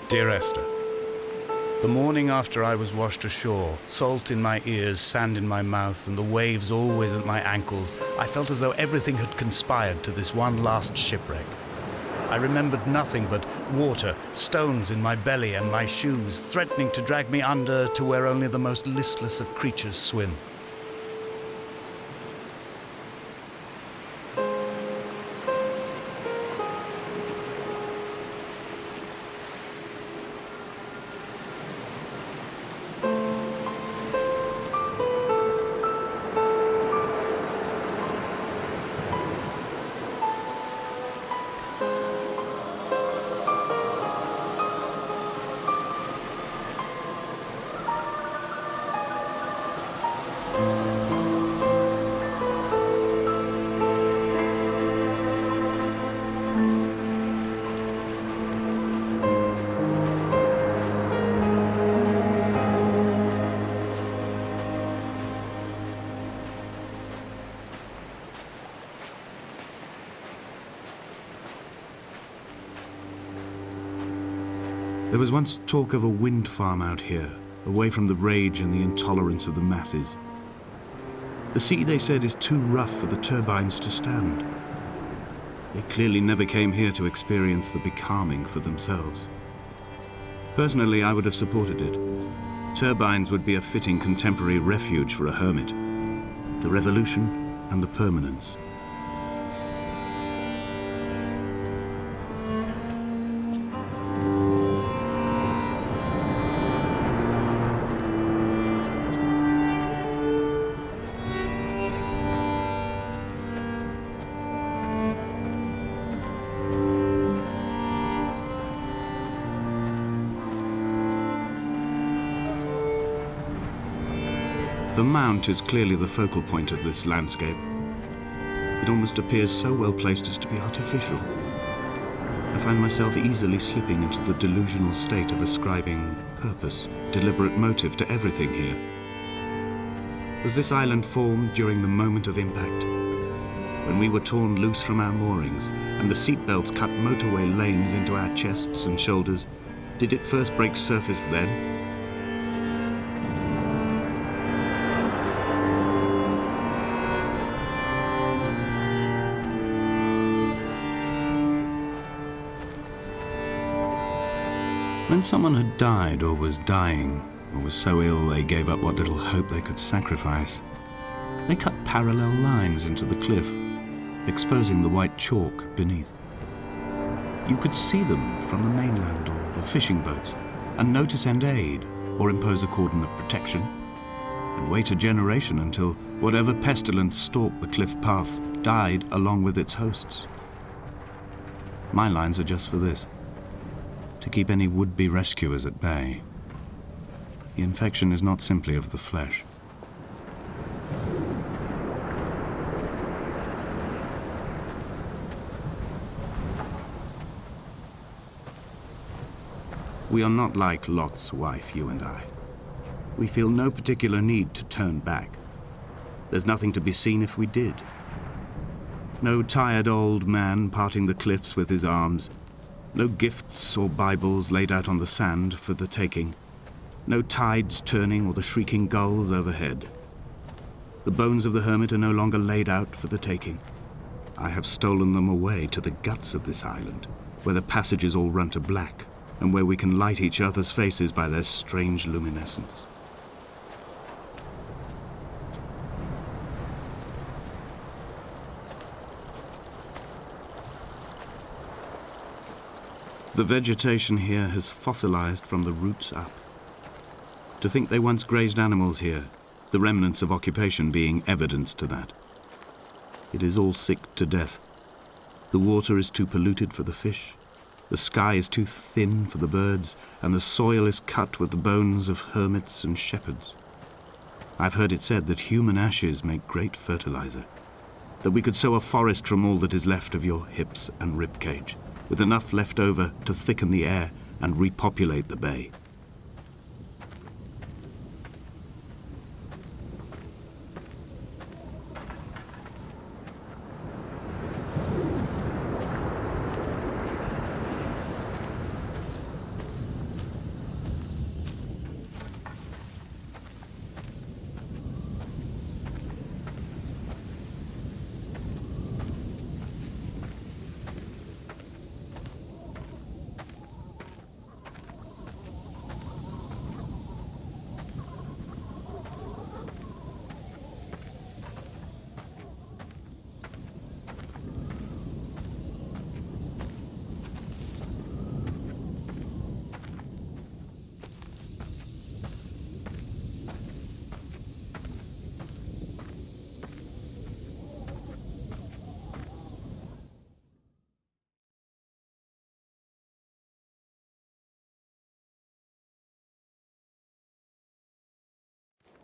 Dear Esther, the morning after I was washed ashore, salt in my ears, sand in my mouth, and the waves always at my ankles, I felt as though everything had conspired to this one last shipwreck. I remembered nothing but water, stones in my belly and my shoes, threatening to drag me under to where only the most listless of creatures swim. There was once talk of a wind farm out here, away from the rage and the intolerance of the masses. The sea, they said, is too rough for the turbines to stand. They clearly never came here to experience the becalming for themselves. Personally, I would have supported it. Turbines would be a fitting contemporary refuge for a hermit. The revolution and the permanence. The mount is clearly the focal point of this landscape. It almost appears so well placed as to be artificial. I find myself easily slipping into the delusional state of ascribing purpose, deliberate motive to everything here. Was this island formed during the moment of impact? When we were torn loose from our moorings and the seatbelts cut motorway lanes into our chests and shoulders, did it first break surface then? When someone had died or was dying, or was so ill they gave up what little hope they could sacrifice, they cut parallel lines into the cliff, exposing the white chalk beneath. You could see them from the mainland or the fishing boats, and know to send aid or impose a cordon of protection, and wait a generation until whatever pestilence stalked the cliff paths died along with its hosts. My lines are just for this. To keep any would-be rescuers at bay. The infection is not simply of the flesh. We are not like Lot's wife, you and I. We feel no particular need to turn back. There's nothing to be seen if we did. No tired old man parting the cliffs with his arms. No gifts or Bibles laid out on the sand for the taking. No tides turning or the shrieking gulls overhead. The bones of the hermit are no longer laid out for the taking. I have stolen them away to the guts of this island, where the passages all run to black, and where we can light each other's faces by their strange luminescence. The vegetation here has fossilized from the roots up. To think they once grazed animals here, the remnants of occupation being evidence to that. It is all sick to death. The water is too polluted for the fish, the sky is too thin for the birds, and the soil is cut with the bones of hermits and shepherds. I've heard it said that human ashes make great fertilizer, that we could sow a forest from all that is left of your hips and rib cage, with enough left over to thicken the air and repopulate the bay.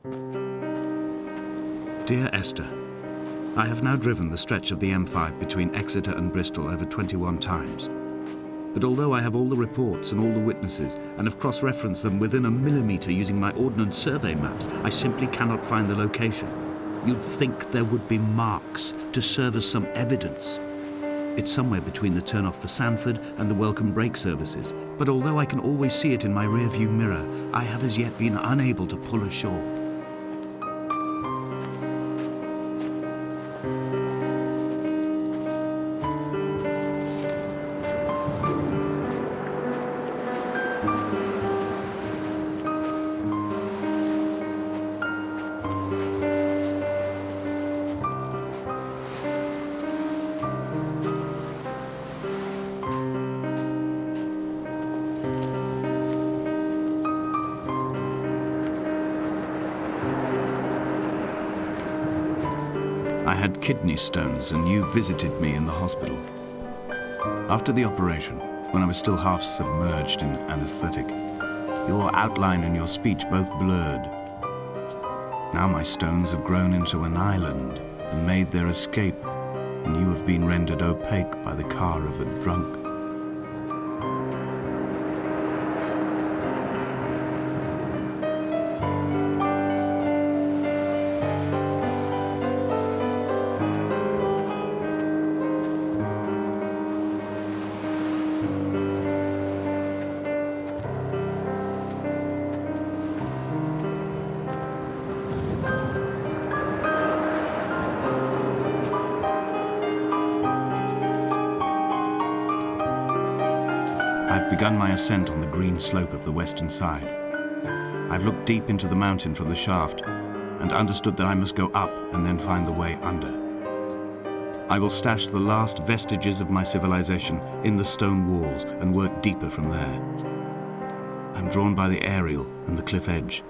Dear Esther, I have now driven the stretch of the M5 between Exeter and Bristol over 21 times. But although I have all the reports and all the witnesses and have cross-referenced them within a millimetre using my Ordnance Survey maps, I simply cannot find the location. You'd think there would be marks to serve as some evidence. It's somewhere between the turn-off for Sanford and the welcome brake services, but although I can always see it in my rear-view mirror, I have as yet been unable to pull ashore. I had kidney stones and you visited me in the hospital. After the operation, when I was still half submerged in anesthetic, your outline and your speech both blurred. Now my stones have grown into an island and made their escape, and you have been rendered opaque by the car of a drunk. I've begun my ascent on the green slope of the western side. I've looked deep into the mountain from the shaft and understood that I must go up and then find the way under. I will stash the last vestiges of my civilization in the stone walls and work deeper from there. I'm drawn by the aerial and the cliff edge.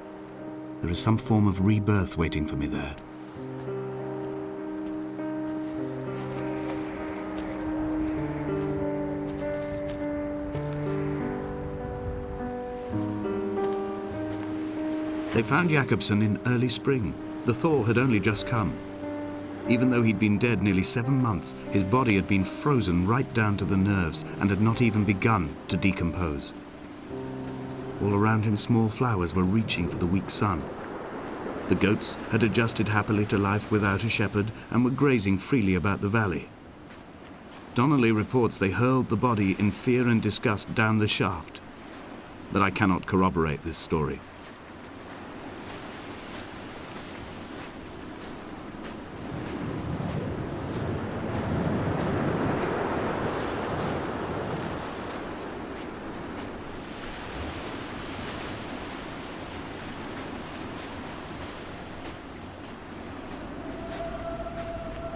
There is some form of rebirth waiting for me there. They found Jakobsen in early spring. The thaw had only just come. Even though he'd been dead nearly 7 months, his body had been frozen right down to the nerves and had not even begun to decompose. All around him, small flowers were reaching for the weak sun. The goats had adjusted happily to life without a shepherd and were grazing freely about the valley. Donnelly reports they hurled the body in fear and disgust down the shaft, but I cannot corroborate this story.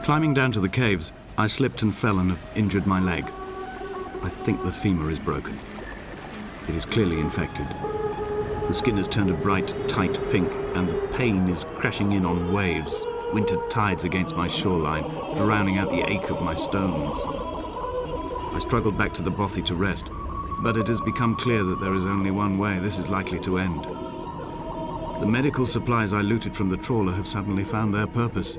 Climbing down to the caves, I slipped and fell and have injured my leg. I think the femur is broken. It is clearly infected. The skin has turned a bright, tight pink, and the pain is crashing in on waves, winter tides against my shoreline, drowning out the ache of my stones. I struggled back to the bothy to rest, but it has become clear that there is only one way this is likely to end. The medical supplies I looted from the trawler have suddenly found their purpose.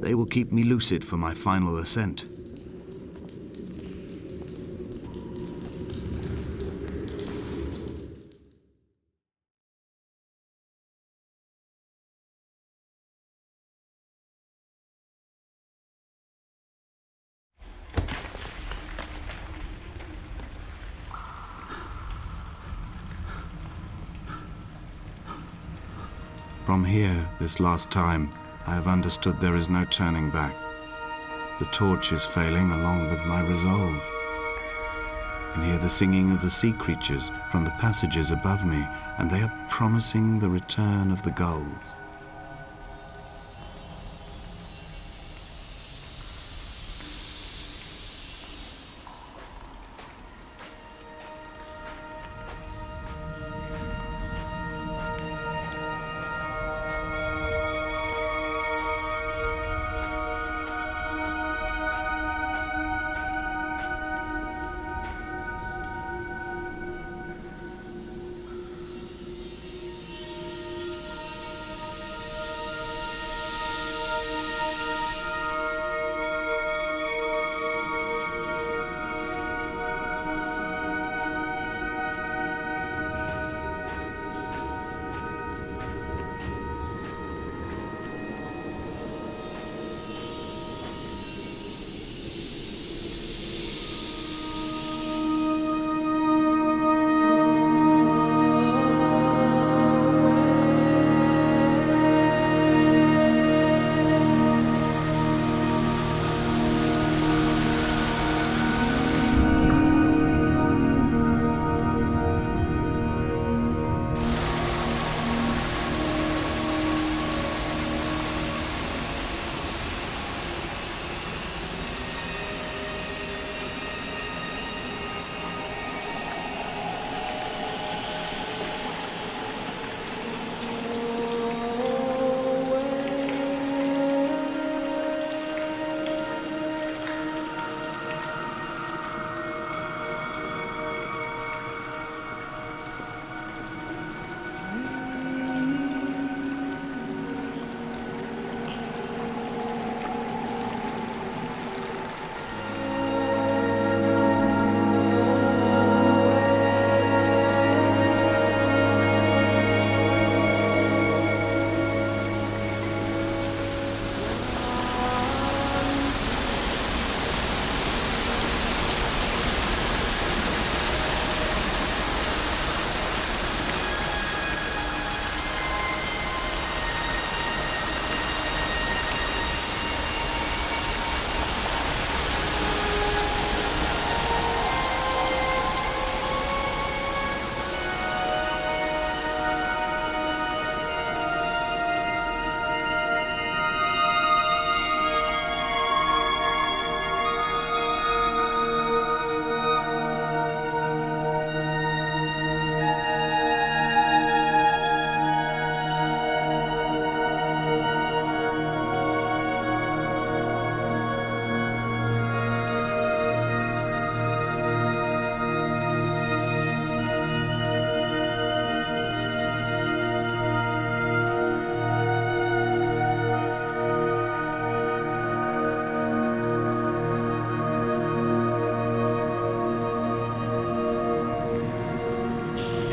They will keep me lucid for my final ascent. From here, this last time, I have understood there is no turning back. The torch is failing along with my resolve. And hear the singing of the sea creatures from the passages above me, and they are promising the return of the gulls.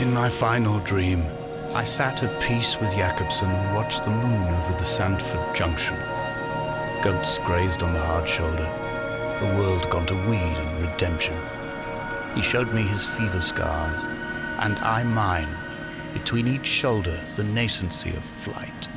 In my final dream, I sat at peace with Jakobsen and watched the moon over the Sandford Junction. Goats grazed on the hard shoulder, the world gone to weed and redemption. He showed me his fever scars, and I mine, between each shoulder the nascency of flight.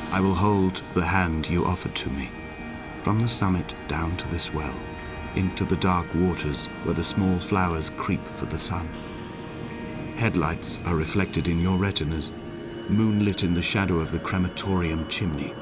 I will hold the hand you offered to me, from the summit down to this well, into the dark waters where the small flowers creep for the sun. Headlights are reflected in your retinas, moonlit in the shadow of the crematorium chimney.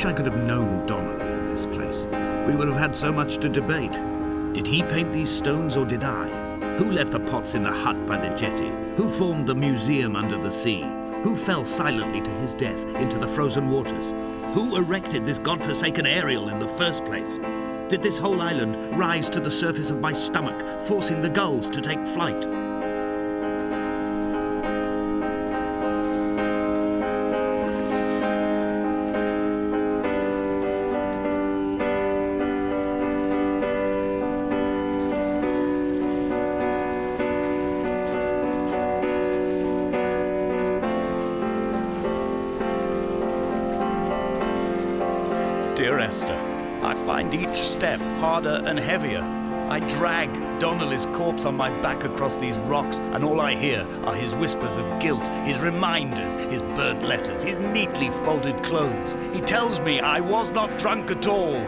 wish I could have known Donnelly in this place. We would have had so much to debate. Did he paint these stones or did I? Who left the pots in the hut by the jetty? Who formed the museum under the sea? Who fell silently to his death into the frozen waters? Who erected this godforsaken aerial in the first place? Did this whole island rise to the surface of my stomach, forcing the gulls to take flight? Dear Esther, I find each step harder and heavier. I drag Donnelly's corpse on my back across these rocks, and all I hear are his whispers of guilt, his reminders, his burnt letters, his neatly folded clothes. He tells me I was not drunk at all.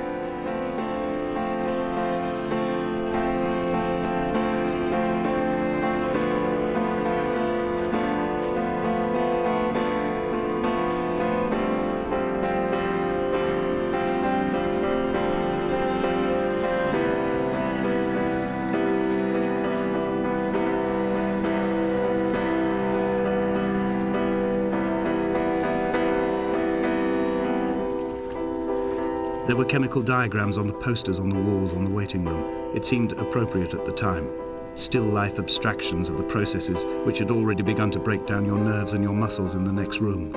There were chemical diagrams on the posters on the walls on the waiting room. It seemed appropriate at the time. Still life abstractions of the processes which had already begun to break down your nerves and your muscles in the next room.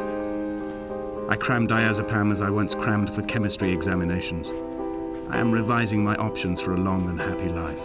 I crammed diazepam as I once crammed for chemistry examinations. I am revising my options for a long and happy life.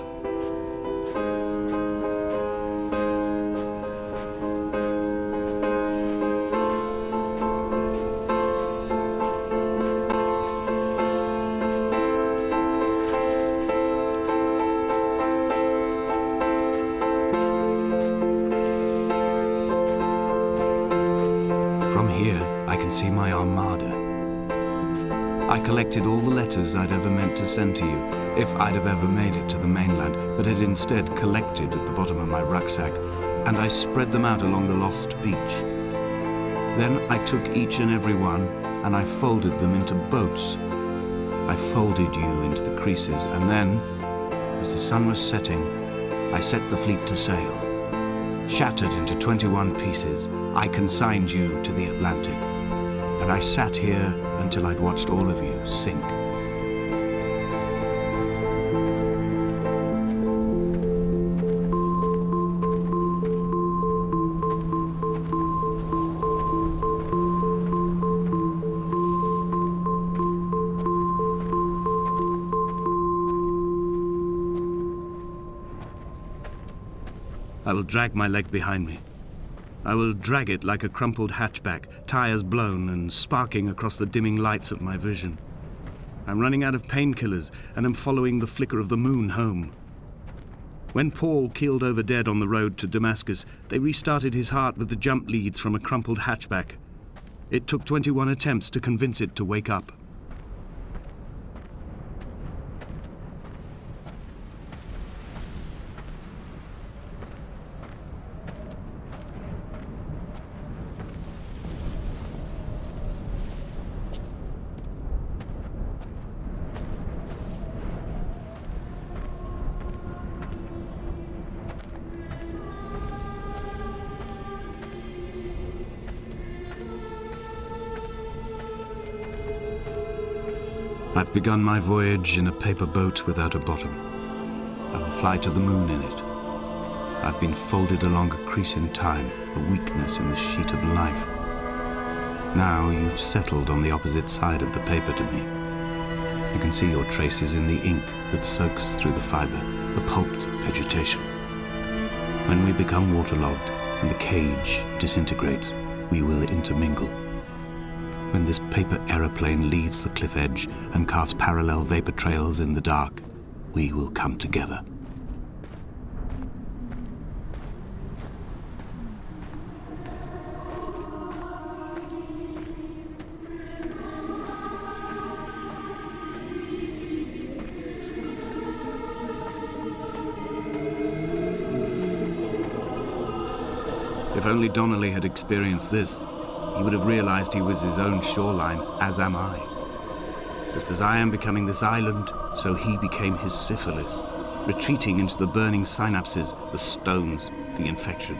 From here, I can see my armada. I collected all the letters I'd ever meant to send to you, if I'd have ever made it to the mainland, but had instead collected at the bottom of my rucksack, and I spread them out along the lost beach. Then I took each and every one, and I folded them into boats. I folded you into the creases, and then, as the sun was setting, I set the fleet to sail. Shattered into 21 pieces, I consigned you to the Atlantic, and I sat here until I'd watched all of you sink. I will drag my leg behind me. I will drag it like a crumpled hatchback, tires blown and sparking across the dimming lights of my vision. I'm running out of painkillers and am following the flicker of the moon home. When Paul keeled over dead on the road to Damascus, they restarted his heart with the jump leads from a crumpled hatchback. It took 21 attempts to convince it to wake up. I've begun my voyage in a paper boat without a bottom. I will fly to the moon in it. I've been folded along a crease in time, a weakness in the sheet of life. Now you've settled on the opposite side of the paper to me. I can see your traces in the ink that soaks through the fiber, the pulped vegetation. When we become waterlogged and the cage disintegrates, we will intermingle. When this paper aeroplane leaves the cliff edge and carves parallel vapor trails in the dark, we will come together. If only Donnelly had experienced this, he would have realized he was his own shoreline, as am I. Just as I am becoming this island, so he became his syphilis, retreating into the burning synapses, the stones, the infection.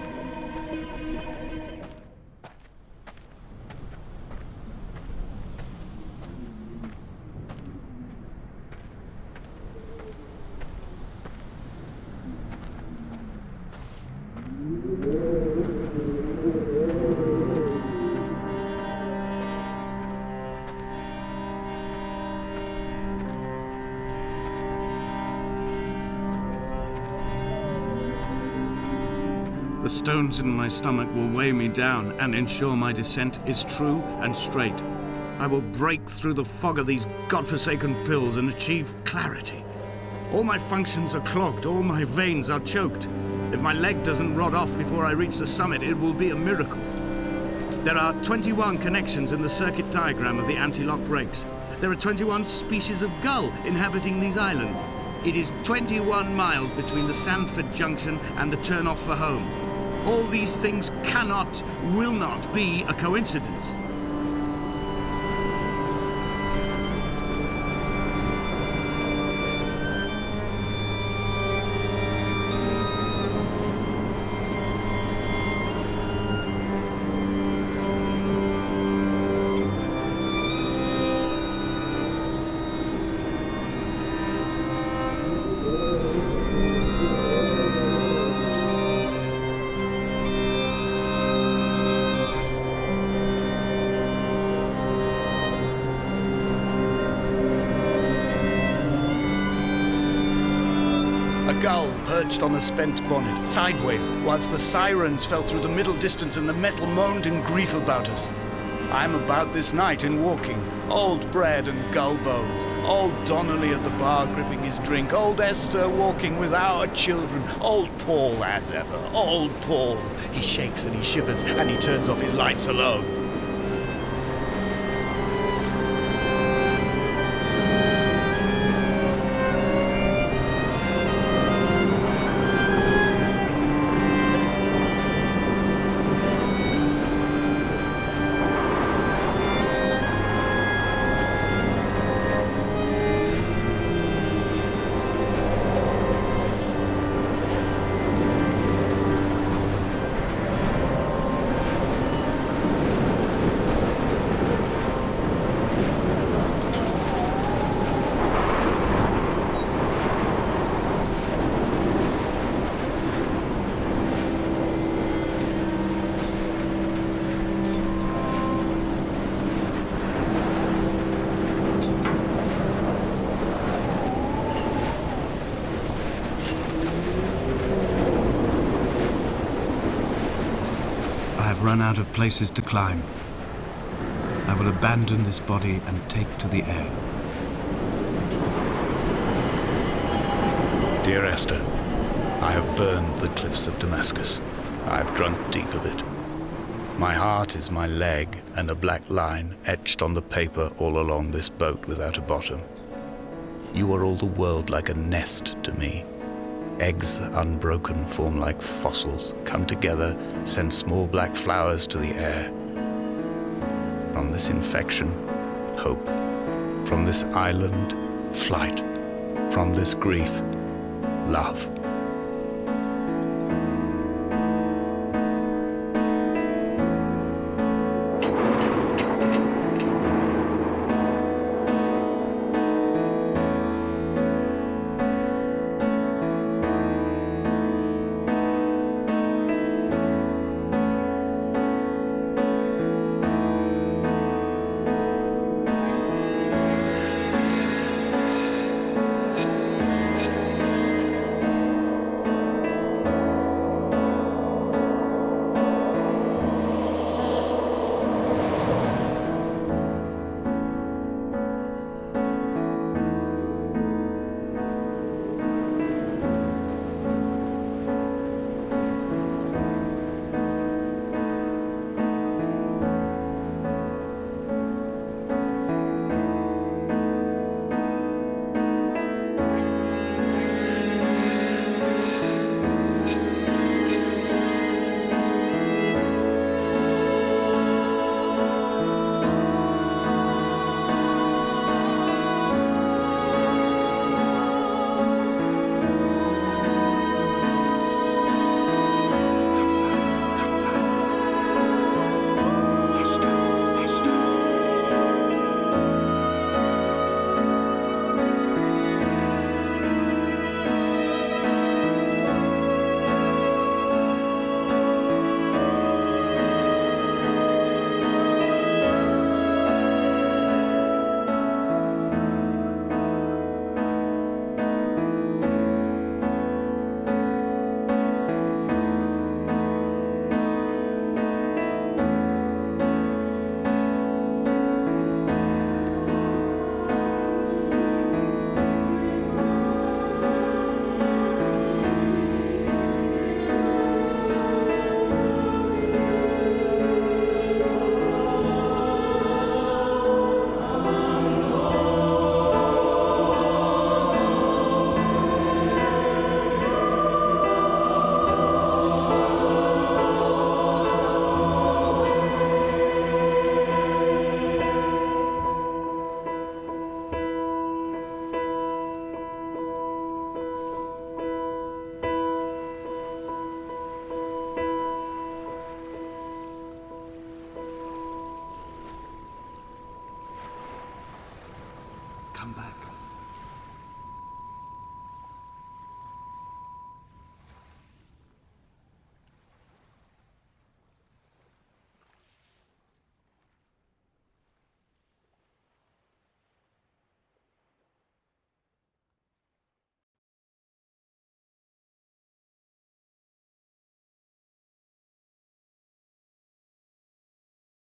The stones in my stomach will weigh me down and ensure my descent is true and straight. I will break through the fog of these godforsaken pills and achieve clarity. All my functions are clogged, all my veins are choked. If my leg doesn't rot off before I reach the summit, it will be a miracle. There are 21 connections in the circuit diagram of the anti-lock brakes. There are 21 species of gull inhabiting these islands. It is 21 miles between the Sandford Junction and the turn-off for home. All these things cannot, will not be a coincidence. A gull perched on a spent bonnet, sideways, whilst the sirens fell through the middle distance and the metal moaned in grief about us. I am about this night in walking, old bread and gull bones, old Donnelly at the bar gripping his drink, old Esther walking with our children, old Paul as ever, old Paul. He shakes and he shivers and he turns off his lights alone. Run out of places to climb. I will abandon this body and take to the air. Dear Esther, I have burned the cliffs of Damascus. I have drunk deep of it. My heart is my leg and a black line etched on the paper all along this boat without a bottom. You are all the world like a nest to me. Eggs unbroken form like fossils, come together, send small black flowers to the air. From this infection, hope. From this island, flight. From this grief, love.